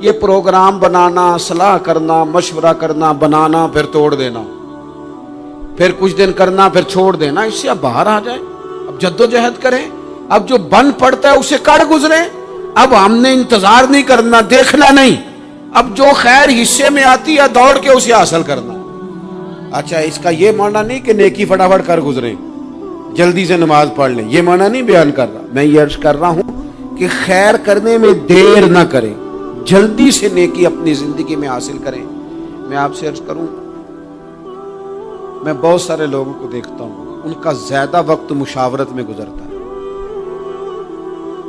یہ پروگرام بنانا، صلاح کرنا، مشورہ کرنا، بنانا پھر توڑ دینا، پھر کچھ دن کرنا پھر چھوڑ دینا، اس سے اب باہر آ جائیں، اب جدوجہد کریں، اب جو بن پڑتا ہے اسے کر گزریں۔ اب ہم نے انتظار نہیں کرنا، دیکھنا نہیں، اب جو خیر حصے میں آتی ہے دوڑ کے اسے حاصل کرنا۔ اچھا، اس کا یہ معنی نہیں کہ نیکی فٹافٹ کر گزریں، جلدی سے نماز پڑھ لیں، یہ معنی نہیں بیان کر رہا۔ میں یہ عرض کر رہا ہوں کہ خیر کرنے میں دیر نہ کریں، جلدی سے نیکی اپنی زندگی میں حاصل کریں۔ میں آپ سے عرض کروں، میں بہت سارے لوگوں کو دیکھتا ہوں، ان کا زیادہ وقت مشاورت میں گزرتا ہے،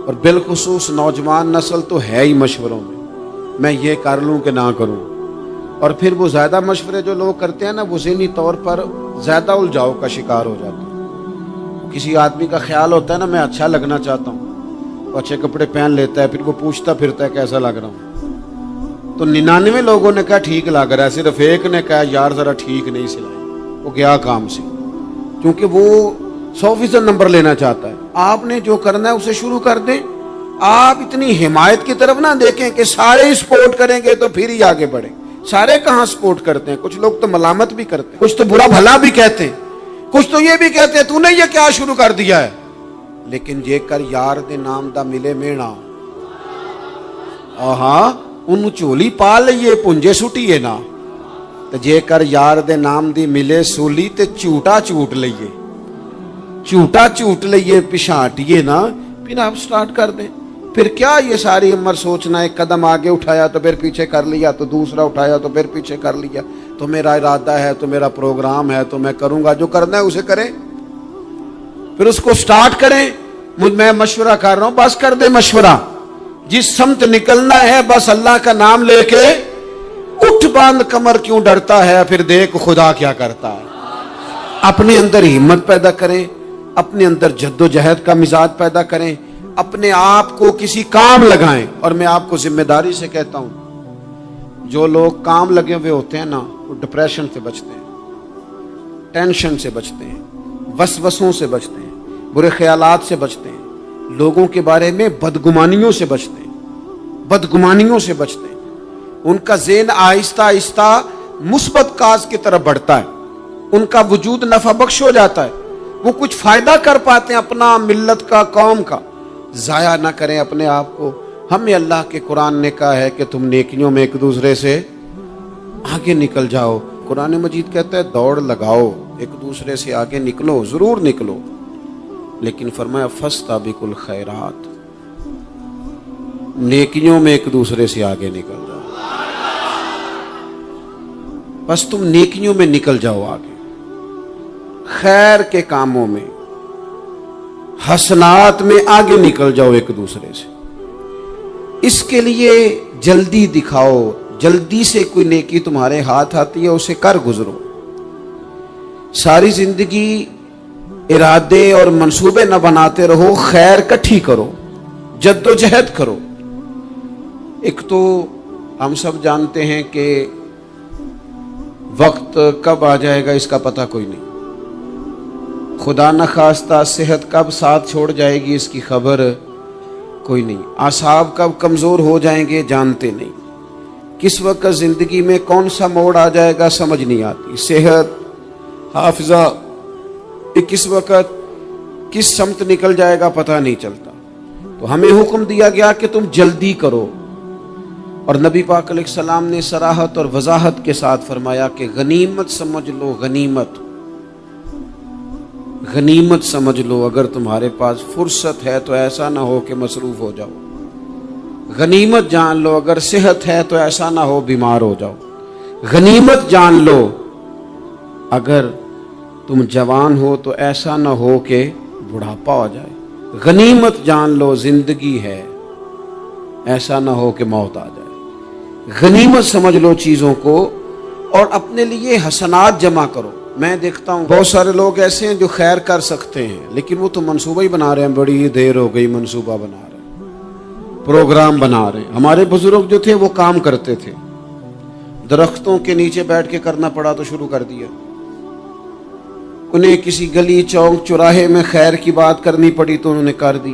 اور بالخصوص نوجوان نسل تو ہے ہی مشوروں میں یہ کر لوں کہ نہ کروں، اور پھر وہ زیادہ مشورے جو لوگ کرتے ہیں نا، وہ ذہنی طور پر زیادہ الجھاؤ کا شکار ہو جاتے ہیں۔ کسی آدمی کا خیال ہوتا ہے نا، میں اچھا لگنا چاہتا ہوں، وہ اچھے کپڑے پہن لیتا ہے، پھر وہ پوچھتا پھرتا ہے کیسا لگ رہا ہوں، تو 99 لوگوں نے کہا ٹھیک لگ رہا ہے، صرف ایک نے کہا یار ذرا ٹھیک نہیں سلائی، وہ گیا کام سے، کیونکہ وہ 100% نمبر لینا چاہتا ہے۔ آپ نے جو کرنا ہے اسے شروع کر دیں، آپ اتنی حمایت کی طرف نہ دیکھیں کہ سارے سپورٹ کریں گے تو پھر ہی آگے بڑھیں۔ سارے کہاں سپورٹ کرتے ہیں، کچھ لوگ تو ملامت بھی کرتے ہیں، کچھ تو برا بھلا بھی کہتے ہیں، کچھ تو یہ بھی کہتے ہیں تو نے یہ کیا شروع کر دیا ہے۔ لیکن جے کر یار دے نام دا ملے مینا، ہاں ان چولی پا لئیے پنجے سٹیے نا، تو جے کر یار دے نام دی ملے سولی تے چوٹا چوٹ لئیے پچھاٹیے نا، پھر آپ سٹارٹ کر دیں۔ پھر کیا یہ ساری عمر سوچنا، ایک قدم آگے اٹھایا تو پھر پیچھے کر لیا، تو دوسرا اٹھایا تو پھر پیچھے کر لیا، تو میرا ارادہ ہے، تو میرا پروگرام ہے، تو میں کروں گا، جو کرنا ہے اسے کریں، پھر اس کو سٹارٹ کریں۔ میں مشورہ کر رہا ہوں، بس کر دیں مشورہ، جس سمت نکلنا ہے بس اللہ کا نام لے کے اٹھ باندھ کمر، کیوں ڈرتا ہے، پھر دیکھ خدا کیا کرتا ہے۔ اپنے اندر ہمت پیدا کریں، اپنے اندر جد و جہد کا مزاج پیدا کریں، اپنے آپ کو کسی کام لگائیں۔ اور میں آپ کو ذمہ داری سے کہتا ہوں، جو لوگ کام لگے ہوئے ہوتے ہیں نا، وہ ڈپریشن سے بچتے ہیں، ٹینشن سے بچتے ہیں، وسوسوں سے بچتے ہیں، برے خیالات سے بچتے ہیں، لوگوں کے بارے میں بدگمانیوں سے بچتے ہیں، ان کا ذہن آہستہ آہستہ مثبت کاز کی طرف بڑھتا ہے، ان کا وجود نفع بخش ہو جاتا ہے، وہ کچھ فائدہ کر پاتے ہیں اپنا، ملت کا، قوم کا۔ ضائع نہ کریں اپنے آپ کو۔ ہمیں اللہ کے قرآن نے کہا ہے کہ تم نیکیوں میں ایک دوسرے سے آگے نکل جاؤ۔ قرآن مجید کہتا ہے دوڑ لگاؤ، ایک دوسرے سے آگے نکلو، ضرور نکلو، لیکن فرمایا فاستبقوا الخیرات، نیکیوں میں ایک دوسرے سے آگے نکل جاؤ۔ بس تم نیکیوں میں نکل جاؤ آگے، خیر کے کاموں میں، حسنات میں آگے نکل جاؤ ایک دوسرے سے۔ اس کے لیے جلدی دکھاؤ، جلدی سے کوئی نیکی تمہارے ہاتھ آتی ہے اسے کر گزرو۔ ساری زندگی ارادے اور منصوبے نہ بناتے رہو، خیر کٹھی کرو، جد و جہد کرو۔ ایک تو ہم سب جانتے ہیں کہ وقت کب آ جائے گا اس کا پتہ کوئی نہیں، خدا نہ خواستہ صحت کب ساتھ چھوڑ جائے گی اس کی خبر کوئی نہیں، اعصاب کب کمزور ہو جائیں گے جانتے نہیں، کس وقت زندگی میں کون سا موڑ آ جائے گا سمجھ نہیں آتی، صحت، حافظہ کس وقت کس سمت نکل جائے گا پتہ نہیں چلتا۔ تو ہمیں حکم دیا گیا کہ تم جلدی کرو، اور نبی پاک علیہ السلام نے صراحت اور وضاحت کے ساتھ فرمایا کہ غنیمت سمجھ لو، غنیمت سمجھ لو، اگر تمہارے پاس فرصت ہے تو ایسا نہ ہو کہ مصروف ہو جاؤ، غنیمت جان لو، اگر صحت ہے تو ایسا نہ ہو بیمار ہو جاؤ، غنیمت جان لو، اگر تم جوان ہو تو ایسا نہ ہو کہ بڑھاپا ہو جائے، غنیمت جان لو زندگی ہے، ایسا نہ ہو کہ موت آ جائے۔ غنیمت سمجھ لو چیزوں کو، اور اپنے لیے حسنات جمع کرو۔ میں دیکھتا ہوں بہت سارے لوگ ایسے ہیں جو خیر کر سکتے ہیں، لیکن وہ تو منصوبہ ہی بنا رہے ہیں، بڑی دیر ہو گئی منصوبہ بنا رہے ہیں، پروگرام بنا رہے ہیں۔ ہمارے بزرگ جو تھے وہ کام کرتے تھے، درختوں کے نیچے بیٹھ کے کرنا پڑا تو شروع کر دیا، انہیں کسی گلی چوک چوراہے میں خیر کی بات کرنی پڑی تو انہوں نے کر دی،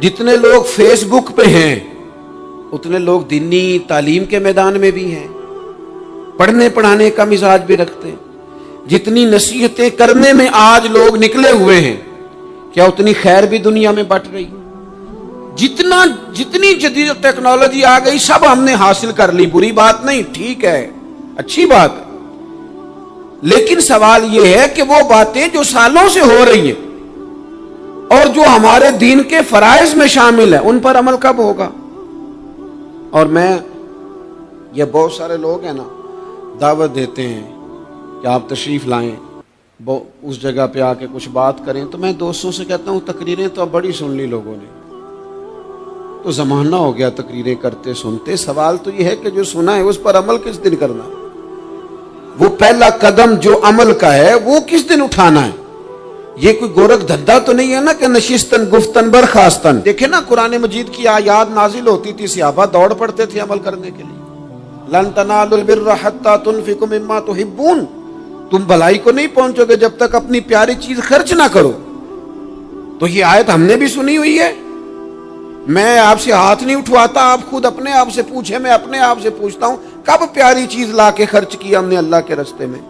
جتنے لوگ فیس بک پہ ہیں اتنے لوگ دینی تعلیم کے میدان میں بھی ہیں، پڑھنے پڑھانے کا مزاج بھی رکھتے ہیں۔ جتنی نصیحتیں کرنے میں آج لوگ نکلے ہوئے ہیں، کیا اتنی خیر بھی دنیا میں بٹ رہی؟ جتنی جدید ٹیکنالوجی آ گئی سب ہم نے حاصل کر لی، بری بات نہیں، ٹھیک ہے، اچھی بات ہے، لیکن سوال یہ ہے کہ وہ باتیں جو سالوں سے ہو رہی ہیں اور جو ہمارے دین کے فرائض میں شامل ہیں ان پر عمل کب ہوگا؟ اور یہ بہت سارے لوگ ہیں نا دعوت دیتے ہیں کہ آپ تشریف لائیں، اس جگہ پہ آ کے کچھ بات کریں، تو میں دوستوں سے کہتا ہوں تقریریں تو اب بڑی سن لی لوگوں نے، تو زمانہ ہو گیا تقریریں کرتے سنتے، سوال تو یہ ہے کہ جو سنا ہے اس پر عمل کس دن کرنا ہے؟ وہ پہلا قدم جو عمل کا ہے وہ کس دن اٹھانا ہے؟ یہ کوئی گورکھ دھندا تو نہیں ہے نا کہ نشستن گفتن برخاستن۔ دیکھیں نا قرآن مجید کی آیات نازل ہوتی تھی، صحابہ دوڑ پڑتے تھے عمل کرنے کے لیے۔ لن تنالوا البر حتى تنفقوا مما تحبون، تم بھلائی کو نہیں پہنچو گے جب تک اپنی پیاری چیز خرچ نہ کرو۔ تو یہ آیت ہم نے بھی سنی ہوئی ہے، میں آپ سے ہاتھ نہیں اٹھواتا، آپ خود اپنے آپ سے پوچھیں، میں اپنے آپ سے پوچھتا ہوں کب پیاری چیز لا کے خرچ کیا ہم نے اللہ کے راستے میں؟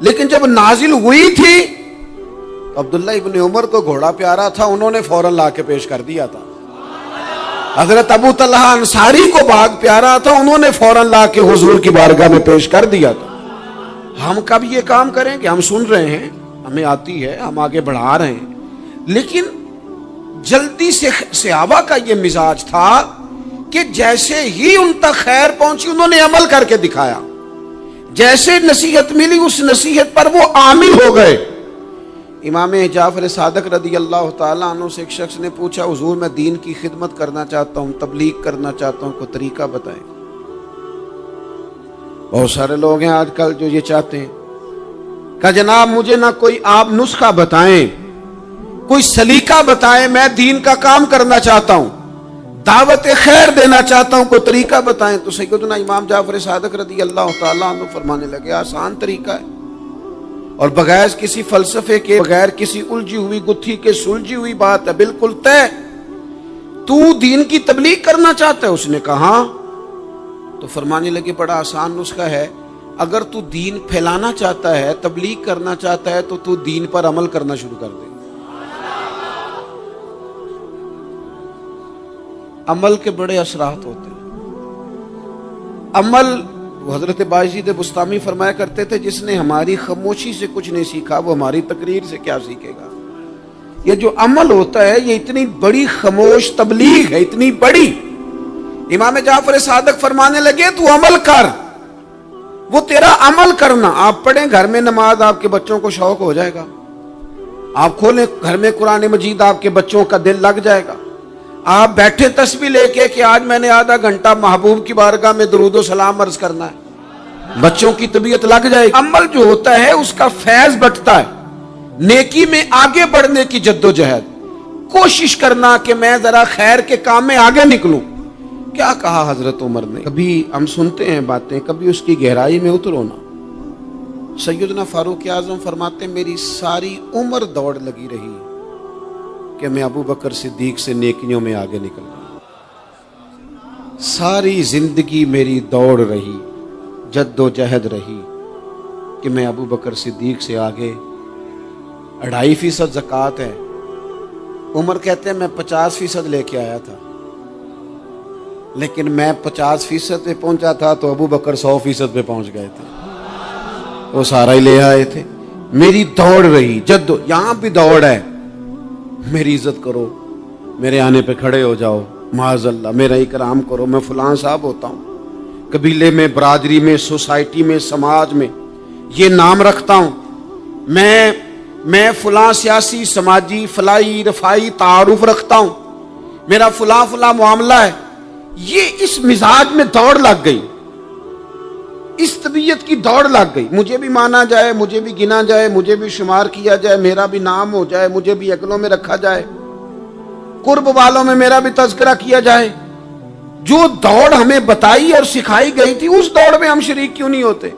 لیکن جب نازل ہوئی تھی عبداللہ ابن عمر کو گھوڑا پیارا تھا، انہوں نے فوراً لا کے پیش کر دیا تھا۔ حضرت ابو طلحہ انصاری کو باغ پیارا تھا، انہوں نے فوراً لا کے حضور کی بارگاہ میں پیش کر دیا تھا۔ ہم کب یہ کام کریں کہ ہم سن رہے ہیں، ہمیں آتی ہے، ہم آگے بڑھا رہے ہیں، لیکن جلدی سے صحابہ کا یہ مزاج تھا کہ جیسے ہی ان تک خیر پہنچی انہوں نے عمل کر کے دکھایا، جیسے نصیحت ملی اس نصیحت پر وہ عامل ہو گئے۔ امام جعفر صادق رضی اللہ تعالیٰ عنہ سے ایک شخص نے پوچھا، حضور میں دین کی خدمت کرنا چاہتا ہوں، تبلیغ کرنا چاہتا ہوں، کوئی طریقہ بتائیں۔ بہت سارے لوگ ہیں آج کل جو یہ چاہتے ہیں کہ جناب مجھے نہ کوئی آپ نسخہ بتائیں، کوئی سلیقہ بتائیں، میں دین کا کام کرنا چاہتا ہوں، دعوت خیر دینا چاہتا ہوں، کوئی طریقہ بتائیں۔ تو سیدنا امام جعفر صادق رضی اللہ تعالیٰ عنہ فرمانے لگے، آسان طریقہ ہے، اور بغیر کسی فلسفے کے، بغیر کسی الجھی ہوئی گتھی کے سلجھی ہوئی بات ہے، بالکل طے۔ تو دین کی تبلیغ کرنا چاہتا ہے؟ اس نے کہا، تو فرمانے لگے بڑا آسان نسخہ ہے، اگر تو دین پھیلانا چاہتا ہے، تبلیغ کرنا چاہتا ہے، تو دین پر عمل کرنا شروع کر دے۔ عمل کے بڑے اثرات ہوتے ہیں۔ عمل، حضرت باجید بستامی فرمایا کرتے تھے، جس نے ہماری خاموشی سے کچھ نہیں سیکھا وہ ہماری تقریر سے کیا سیکھے گا۔ یہ جو عمل ہوتا ہے یہ اتنی بڑی خاموش تبلیغ ہے، اتنی بڑی۔ امام جعفر صادق فرمانے لگے تو عمل کر، وہ تیرا عمل کرنا، آپ پڑھیں گھر میں نماز، آپ کے بچوں کو شوق ہو جائے گا، آپ کھولیں گھر میں قرآن مجید، آپ کے بچوں کا دل لگ جائے گا۔ آپ بیٹھے تسبیح لے کے کہ آج میں نے آدھا گھنٹہ محبوب کی بارگاہ میں درود و سلام عرض کرنا ہے، بچوں کی طبیعت لگ جائے گی۔ عمل جو ہوتا ہے اس کا فیض بٹتا ہے، نیکی میں آگے بڑھنے کی جدوجہد، کوشش کرنا کہ میں ذرا خیر کے کام میں آگے نکلوں۔ کیا کہا حضرت عمر نے؟ کبھی ہم سنتے ہیں باتیں، کبھی اس کی گہرائی میں اترو نا۔ سیدنا فاروق اعظم فرماتے ہیں میری ساری عمر دوڑ لگی رہی کہ میں ابو بکر صدیق سے نیکیوں میں آگے نکل رہا، ساری زندگی میری دوڑ رہی، جد و جہد رہی کہ میں ابو بکر صدیق سے آگے۔ 2.5% زکوٰۃ ہے، عمر کہتے ہیں میں 50% لے کے آیا تھا، لیکن میں 50% پہ پہنچا تھا تو ابو بکر 100% پہ پہنچ گئے تھے، وہ سارا ہی لے آئے تھے۔ میری دوڑ رہی، یہاں بھی دوڑ ہے، میری عزت کرو، میرے آنے پہ کھڑے ہو جاؤ، معاذ اللہ میرا اکرام کرو، میں فلاں صاحب ہوتا ہوں، قبیلے میں، برادری میں، سوسائٹی میں، سماج میں یہ نام رکھتا ہوں، میں فلاں سیاسی، سماجی، فلائی، رفائی تعارف رکھتا ہوں، میرا فلاں معاملہ ہے۔ یہ اس مزاج میں دوڑ لگ گئی، اس طبیعت کی دوڑ لگ گئی، مجھے بھی مانا جائے، مجھے بھی گنا جائے، مجھے بھی شمار کیا جائے، میرا بھی نام ہو جائے، مجھے بھی اگلوں میں رکھا جائے، قرب والوں میں میرا بھی تذکرہ کیا جائے۔ جو دوڑ ہمیں بتائی اور سکھائی گئی تھی اس دوڑ میں ہم شریک کیوں نہیں ہوتے؟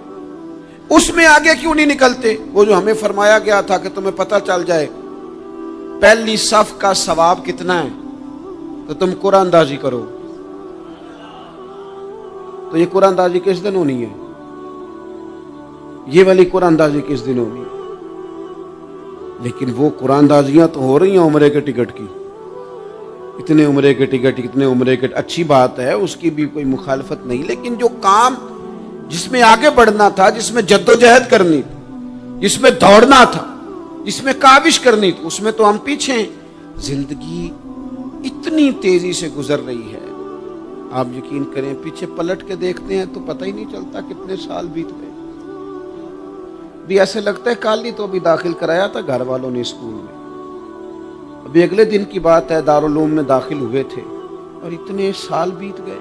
اس میں آگے کیوں نہیں نکلتے؟ وہ جو ہمیں فرمایا گیا تھا کہ تمہیں پتہ چل جائے پہلی صف کا ثواب کتنا ہے، تو تم قرآن اندازی کرو. تو یہ قرآن اندازی کس دن ہونی ہے؟ یہ والی قرآن اندازی کس دن ہونی ہے؟ لیکن وہ قرآن اندازیاں تو ہو رہی ہیں عمرے کے ٹکٹ کی. اتنے عمرے کے ٹکٹ، اتنے عمرے کے، اچھی بات ہے، اس کی بھی کوئی مخالفت نہیں، لیکن جو کام جس میں آگے بڑھنا تھا، جس میں جدوجہد کرنی تھی، جس میں دوڑنا تھا، جس میں کاوش کرنی تھی، اس میں تو ہم پیچھے ہیں. زندگی اتنی تیزی سے گزر رہی ہے، آپ یقین کریں پیچھے پلٹ کے دیکھتے ہیں تو پتہ ہی نہیں چلتا کتنے سال بیت گئے. بھی ایسے لگتا ہے کل ہی تو ابھی داخل کرایا تھا گھر والوں نے اسکول میں، ابھی اگلے دن کی بات ہے دارالعلوم میں داخل ہوئے تھے اور اتنے سال بیت گئے،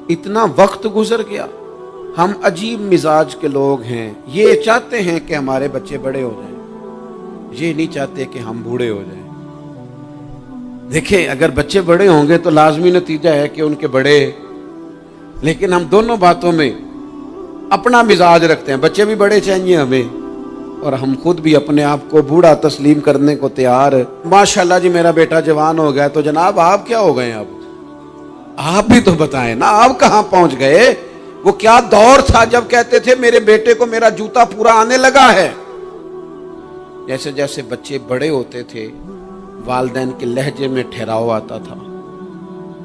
اتنا وقت گزر گیا. ہم عجیب مزاج کے لوگ ہیں، یہ چاہتے ہیں کہ ہمارے بچے بڑے ہو جائیں، یہ نہیں چاہتے کہ ہم بوڑھے ہو جائیں. دیکھیں اگر بچے بڑے ہوں گے تو لازمی نتیجہ ہے کہ ان کے بڑے، لیکن ہم دونوں باتوں میں اپنا مزاج رکھتے ہیں. بچے بھی بڑے چاہیے ہمیں اور ہم خود بھی اپنے آپ کو بوڑھا تسلیم کرنے کو تیار. ماشاءاللہ جی میرا بیٹا جوان ہو گیا، تو جناب آپ کیا ہو گئے؟ اب آپ بھی تو بتائیں نا، آپ کہاں پہنچ گئے؟ وہ کیا دور تھا جب کہتے تھے میرے بیٹے کو میرا جوتا پورا آنے لگا ہے. جیسے جیسے بچے بڑے ہوتے تھے والدین کے لہجے میں ٹھہراؤ آتا تھا،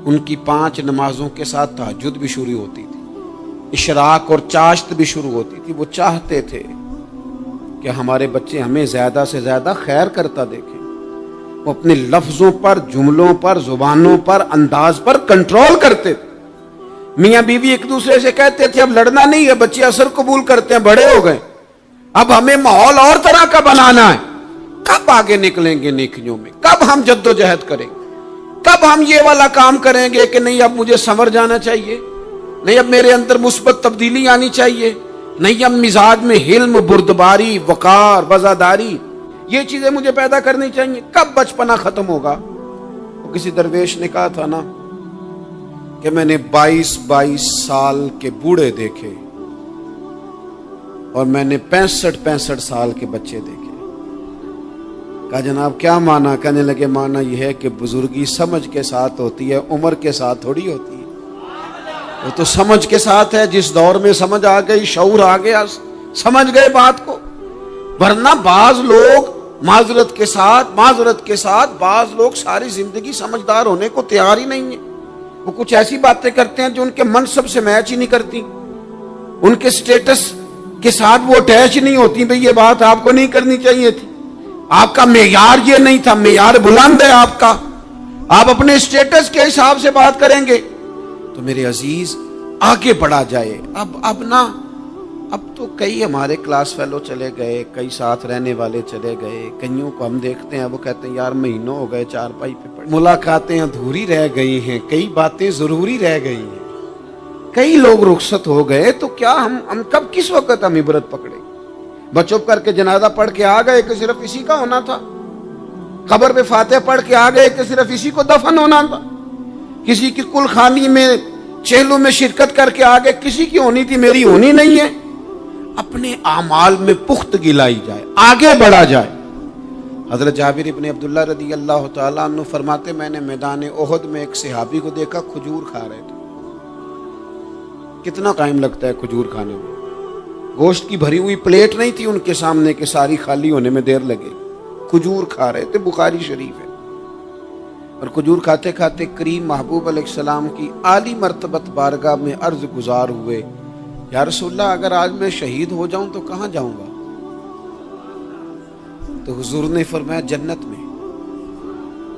ان کی 5 نمازوں کے ساتھ تہجد بھی شروع ہوتی تھی، اشراق اور چاشت بھی شروع ہوتی تھی. وہ چاہتے تھے کہ ہمارے بچے ہمیں زیادہ سے زیادہ خیر کرتا دیکھیں. وہ اپنے لفظوں پر، جملوں پر، زبانوں پر، انداز پر کنٹرول کرتے تھے. میاں بیوی ایک دوسرے سے کہتے تھے اب لڑنا نہیں ہے، بچے اثر قبول کرتے ہیں، بڑے ہو گئے، اب ہمیں ماحول اور طرح کا بنانا ہے. کب آگے نکلیں گے نیکیوں میں؟ کب ہم جدوجہد کریں گے؟ کب ہم یہ والا کام کریں گے کہ نہیں اب مجھے سنور جانا چاہیے، نہیں اب میرے اندر مثبت تبدیلی آنی چاہیے، نہیں اب مزاج میں حلم، بردباری، وقار، وفاداری، یہ چیزیں مجھے پیدا کرنی چاہیے. کب بچپنا ختم ہوگا؟ وہ کسی درویش نے کہا تھا نا کہ میں نے 22 سال کے بوڑھے دیکھے اور میں نے 65 سال کے بچے دیکھے. کہا جناب کیا معنی؟ کہنے لگے معنی یہ ہے کہ بزرگی سمجھ کے ساتھ ہوتی ہے، عمر کے ساتھ تھوڑی ہوتی ہے. وہ تو سمجھ کے ساتھ ہے، جس دور میں سمجھ آ گئی، شعور آ گیا، سمجھ گئے بات کو. ورنہ بعض لوگ معذرت کے ساتھ بعض لوگ ساری زندگی سمجھدار ہونے کو تیار ہی نہیں ہیں. وہ کچھ ایسی باتیں کرتے ہیں جو ان کے منصب سے میچ ہی نہیں کرتی، ان کے سٹیٹس کے ساتھ وہ اٹیچ نہیں ہوتی. بھئی یہ بات آپ کو نہیں کرنی چاہیے تھی، آپ کا معیار یہ نہیں تھا، معیار بلند ہے آپ کا، آپ اپنے سٹیٹس کے حساب سے بات کریں گے. تو میرے عزیز آگے بڑھا جائے. اب تو کئی ہمارے کلاس فیلو چلے گئے، کئی ساتھ رہنے والے چلے گئے، کئیوں کو ہم دیکھتے ہیں وہ کہتے ہیں یار مہینوں ہو گئے چارپائی پہ پڑے، ملاقاتیں ادھوری رہ گئی ہیں، کئی باتیں ضروری رہ گئی ہیں، کئی لوگ رخصت ہو گئے. تو کیا ہم کب کس وقت ہم عبرت پکڑے؟ بچپ کر کے جنازہ پڑھ کے آ گئے کہ صرف اسی کا ہونا تھا، قبر پہ فاتحہ پڑھ کے آ گئے کہ صرف اسی کو دفن ہونا تھا، کسی کی کل خانی میں چہلوں میں شرکت کر کے آ گئے، کسی کی ہونی تھی میری ہونی نہیں ہے. اپنے اعمال میں پختگی لائی جائے، آگے بڑھا جائے. حضرت جابر ابن عبداللہ رضی اللہ تعالیٰ عنہ فرماتے میں نے میدان احد میں ایک صحابی کو دیکھا کھجور کھا رہے تھے. کتنا ٹائم لگتا ہے کھجور کھانے میں؟ گوشت کی بھری ہوئی پلیٹ نہیں تھی ان کے سامنے کہ ساری خالی ہونے میں دیر لگے. کھجور کھا رہے تھے، بخاری شریف ہے. اور کھجور کھاتے کھاتے کریم محبوب علیہ السلام کی عالی مرتبت بارگاہ میں عرض گزار ہوئے یا رسول اللہ اگر آج میں شہید ہو جاؤں تو کہاں جاؤں گا؟ تو حضور نے فرمایا جنت میں.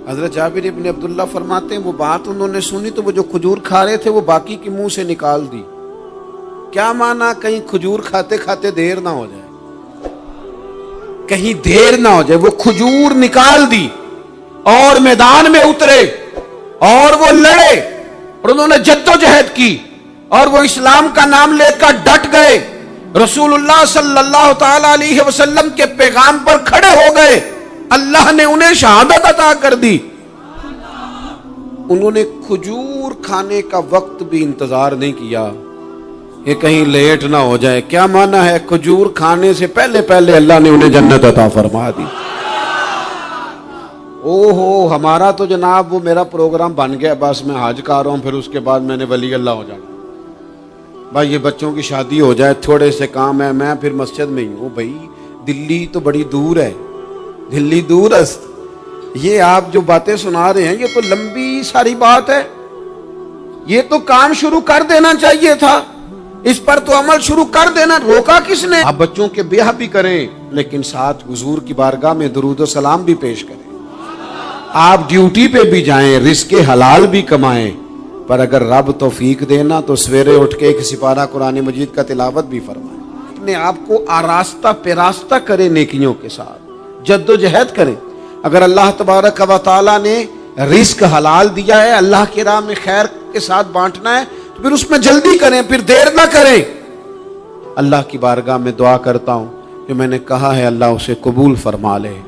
حضرت جابر ابن عبداللہ فرماتے ہیں وہ بات انہوں نے سنی تو وہ جو کھجور کھا رہے تھے وہ باقی کے منہ سے نکال دی. کیا معنی؟ کہیں کھجور کھاتے کھاتے دیر نہ ہو جائے، کہیں دیر نہ ہو جائے. وہ کھجور نکال دی اور میدان میں اترے اور وہ لڑے اور انہوں نے جدوجہد کی اور وہ اسلام کا نام لے کر ڈٹ گئے، رسول اللہ صلی اللہ تعالی علیہ وسلم کے پیغام پر کھڑے ہو گئے. اللہ نے انہیں شہادت عطا کر دی. انہوں نے کھجور کھانے کا وقت بھی انتظار نہیں کیا کہ کہیں لیٹ نہ ہو جائے. کیا معنی ہے؟ کھجور کھانے سے پہلے اللہ نے انہیں جنت عطا فرما دی. او ہو ہمارا تو جناب وہ میرا پروگرام بن گیا، بس میں حج کا رہا ہوں، پھر اس کے بعد میں نے ولی اللہ ہو جانا، بھائی یہ بچوں کی شادی ہو جائے، تھوڑے سے کام ہے، میں پھر مسجد میں ہی ہوں۔ بھائی دلی تو بڑی دور ہے، دلی دور است، یہ آپ جو باتیں سنا رہے ہیں یہ تو لمبی ساری بات ہے، یہ تو کام شروع کر دینا چاہیے تھا، اس پر تو عمل شروع کر دینا، روکا کس نے؟ آپ بچوں کے بیاہ بھی کریں لیکن ساتھ حضور کی بارگاہ میں درود و سلام بھی پیش کریں، آپ ڈیوٹی پہ بھی جائیں، رزق حلال بھی کمائیں، پر اگر رب توفیق دینا تو سویرے اٹھ کے ایک سپارہ قرآن مجید کا تلاوت بھی فرمائیں، اپنے آپ کو آراستہ پیراستہ کریں، نیکیوں کے ساتھ جد و جہد کریں۔ اگر اللہ تبارک و تعالیٰ نے رزق حلال دیا ہے، اللہ کی راہ میں خیر کے ساتھ بانٹنا ہے، تو پھر اس میں جلدی کریں، پھر دیر نہ کریں۔ اللہ کی بارگاہ میں دعا کرتا ہوں جو میں نے کہا ہے اللہ اسے قبول فرما لے۔